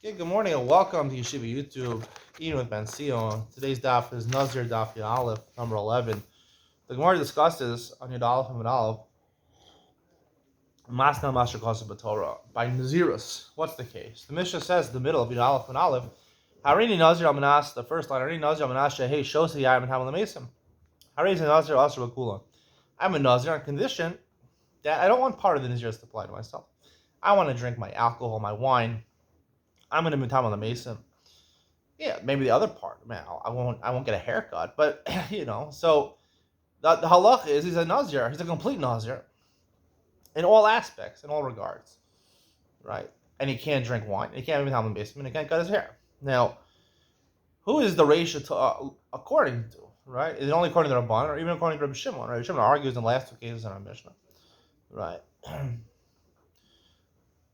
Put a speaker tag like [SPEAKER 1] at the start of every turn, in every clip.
[SPEAKER 1] Okay, good morning and welcome to Yeshiva YouTube, Iyun with Benzion. Today's daf is Nazir daf Yud Aleph, number 11. The Gemara discusses on Yud Aleph and Yud Aleph, Masna Masha Kosa Torah by Nazirus. What's the case? The Mishnah says in the middle of Yud Aleph and Aleph, Harini Nazir Almanas, the first line, Harini Nazir Almanas Shehei Shosa Yayim and Hamal Mesim. Harini Nazir Asr Bakulan. I'm a Nazir on condition that I don't want part of the Nazirus to apply to myself. I want to drink my alcohol, my wine. I'm going to be on the Mason. Yeah, maybe the other part, man, I won't get a haircut, but So the halach is he's a Nazir. He's a complete Nazir in all aspects, in all regards, right? And he can't drink wine. He can't even have the basement. He can't cut his hair. Now, who is the ratio to according to? Right? Is it only according to Rabban or even according to Rabbi Shimon? Rabbi Shimon argues in the last two cases in our Mishnah, right?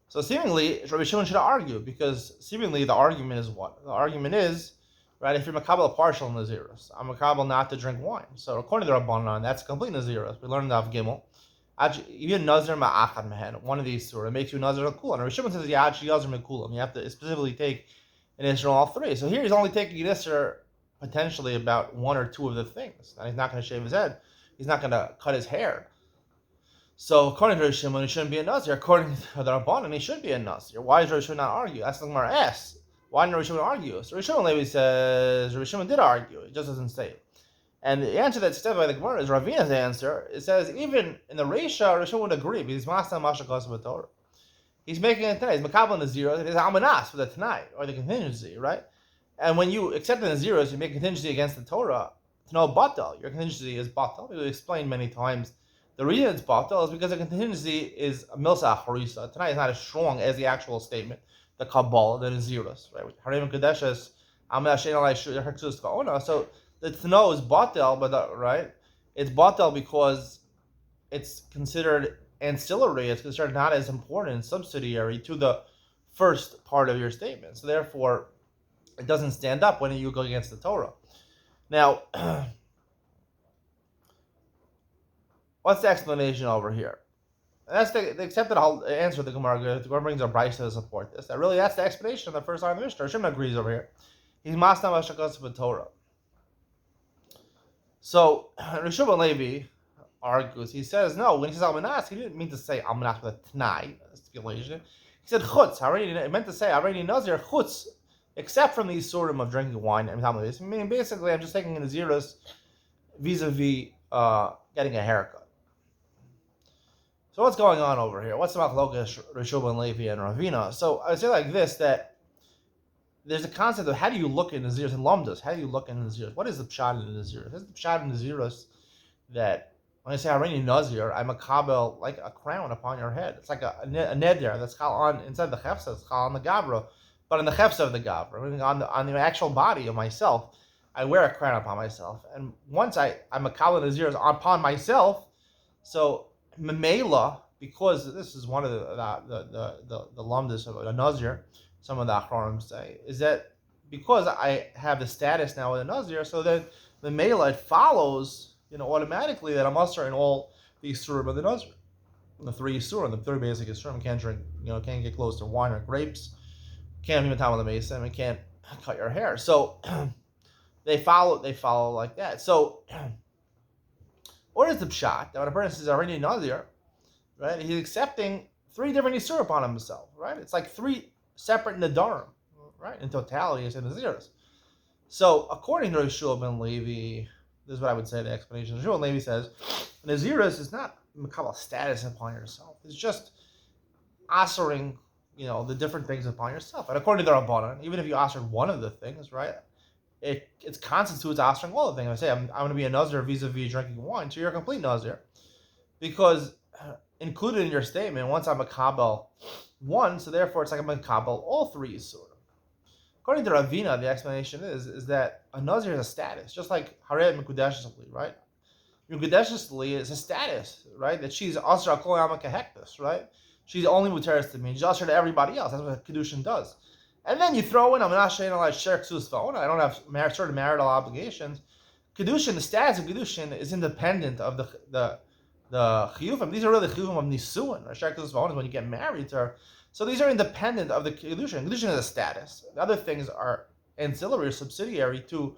[SPEAKER 1] So seemingly, Rabbi Shimon should argue, because seemingly the argument is what? The argument is, right, if you're Makabal partial Nazirus, I'm Makabal not to drink wine. So according to Rabbanan, that's complete Nazirus. We learned that of Gimel. Even Nazir Ma'achad Mehen, one of these surah, makes you Nazir Kulam. Rabbi Shimon says, yeah, actually Nazir Mekulam. You have to specifically take an Isra all three. So here he's only taking an Isra potentially about one or two of the things. And he's not going to shave his head. He's not going to cut his hair. So according to Rabbi Shimon, he shouldn't be a Nazir. According to the Rabbanan, he should be a Nazir. Why does Rabbi Shimon not argue? That's the Gemara asks. Why didn't Rabbi Shimon argue? So Rabbi Shimon Levi says Rabbi Shimon did argue. It just doesn't say it. And the answer that's said by the Gemara is Ravina's answer. It says even in the Reisha, Rabbi Shimon would agree because Masna Masha Kosa Torah. He's making it tonight. He's Makabal Nazir. It is Amanas for the tonight or the contingency, right? And when you accept the Naziros, you make contingency against the Torah. To know batal, your contingency is batal. We explained many times. The reason it's batal is because the contingency is a milsa harisa. Tonight is not as strong as the actual statement, the Kabbalah, the Naziros, right? Harim Kadeshes, so the Tano is batal, but right, it's batal because it's considered ancillary. It's considered not as important, subsidiary to the first part of your statement. So therefore, it doesn't stand up when you go against the Torah. Now. What's the explanation over here? And that's the accepted answer of the Gemara. The Gemara brings a brayso to support this. That's the explanation of the first line of the Mishnah. Shimon agrees over here. He's masna v'shakas v'torah. So Rishuv and Levi argues. He says no. When he says almanas, he didn't mean to say almanas with a t'nai stipulation. He said chutz. He meant to say already nazir chutz, except from the surim of drinking wine. Meaning basically, I'm just taking a nazirus vis-a-vis getting a haircut. So what's going on over here? What's the machlokas Rishuv and Levi and Ravina? So I would say like this, that there's a concept of how do you look in Naziris and Lamdas? How do you look in Naziris? What is the pshat in Naziris? Is the pshat in Naziris that when I say Harini Nazir, I'm a kabel like a crown upon your head. It's like a neder that's on inside the chefsa, it's on the gavra, but on the chefsa of the gavra, meaning on the actual body of myself, I wear a crown upon myself. And once I'm a kabel Naziris upon myself, so Memela, because this is one of the lumdus of a Nazir, some of the Achronim say, is that because I have the status now of a Nazir, so then Memela, it follows, automatically that I'm usher in all the Isurim of the Nazir. The three Isurim, the three basic Isurim, can't drink, can't get close to wine or grapes, can't even time on the Mason, and can't cut your hair. So they follow like that. So what is the pshat? That when a person says already Nazir, right, he's accepting three different Yisur upon himself, right? It's like three separate Nadarim, right? In totality, it's in Naziris. So according to Rishuv and Levi, this is what I would say the explanation. Rishuv and Levi says, Naziris is not Makabal status upon yourself. It's just answering, the different things upon yourself. And according to the Rabbanan, even if you answer one of the things, right, it constitutes answering all the things. I say, I'm going to be a Nazir vis-a-vis drinking wine, so you're a complete Nazir. Because included in your statement, once I'm a Kabel one, so therefore it's like I'm a Kabel all three Yisur. According to Ravina, the explanation is that a Nazir is a status, just like Harei Mekudeshesli, right? Mekudeshesli is a status, right? That she's Asra Kol Yama Kahektis, right? She's only Muteris to me, she's Asra to everybody else. That's what Kedushin does. And then you throw in, I'm not saying like Sher Ksus Fa'ona, I don't have certain marital obligations. Kedushin, the status of Kedushin is independent of the chiyuvim. These are really chiyuvim of nisuin. Sher Ksus Fa'ona is when you get married to her. So these are independent of the Kedushin. Kedushin is a status. The other things are ancillary or subsidiary to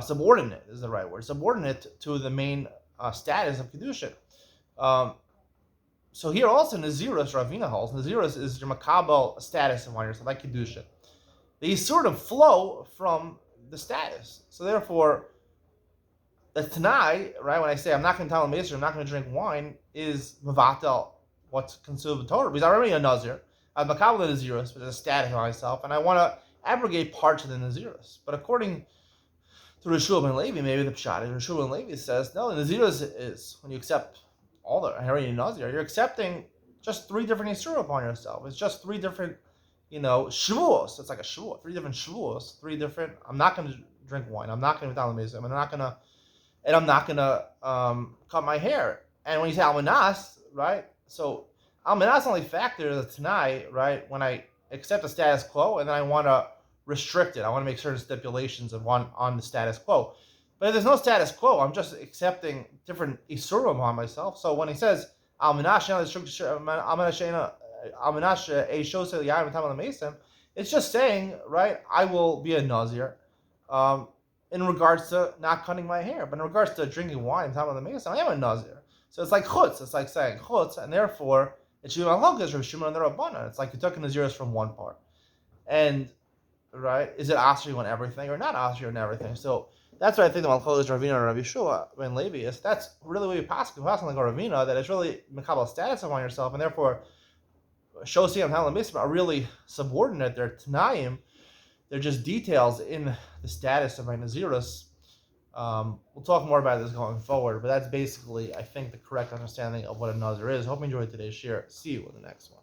[SPEAKER 1] subordinate is the right word. Subordinate to the main status of Kedushin. Um, so here also Nazirus Ravina holds. Nazirus is your makabel status of one yourself, like Kedushin. These sort of flow from the status. So therefore, the Tanai, right, when I say I'm not going to tell him I'm not going to drink wine, is Mavatel, what's considered the Torah. Because I'm already a Nazir. I have Makabal the Nazirus, which is a status of myself, and I want to abrogate parts of the Nazirus. But according to Rishua ben Levi, maybe the Pshat is Rishua ben Levi says, no, the Nazirus is when you accept all the Harari Nazir, you're accepting just 3 different Yisur upon yourself. It's just 3 different, Shavuos. It's like a Shavuot, 3 different Shavuos, 3 different, I'm not going to drink wine, I'm not going to be Talmud, I'm not gonna cut my hair. And when you say almanas, right? So almanas only factor the tanai, right? When I accept the status quo and then I want to restrict it, I want to make certain stipulations on the status quo. But if there's no status quo, I'm just accepting different isurim on myself. So when he says almanas, it's just saying, right? I will be a nazir. In regards to not cutting my hair, but in regards to drinking wine and talking about the Mesa, I am a Nazir. So it's like chutz. It's like saying chutz, and therefore it's Shimon Halachas or Shimon and the Rabbanan. It's like you took a Naziris from one part, and right, is it Asri on everything or not Asri on everything? So that's what I think the Malchol is Ravina and Rabbi Shua ben Levi is. That's really what you pass like a Ravina, that it's really Mekabel status upon yourself, and therefore Shosi and Halam Misma are really subordinate. They're Tanaim. They're just details in the status of my Nazirus. We'll talk more about this going forward, but that's basically, I think, the correct understanding of what a Nazir is. Hope you enjoyed today's share. See you in the next one.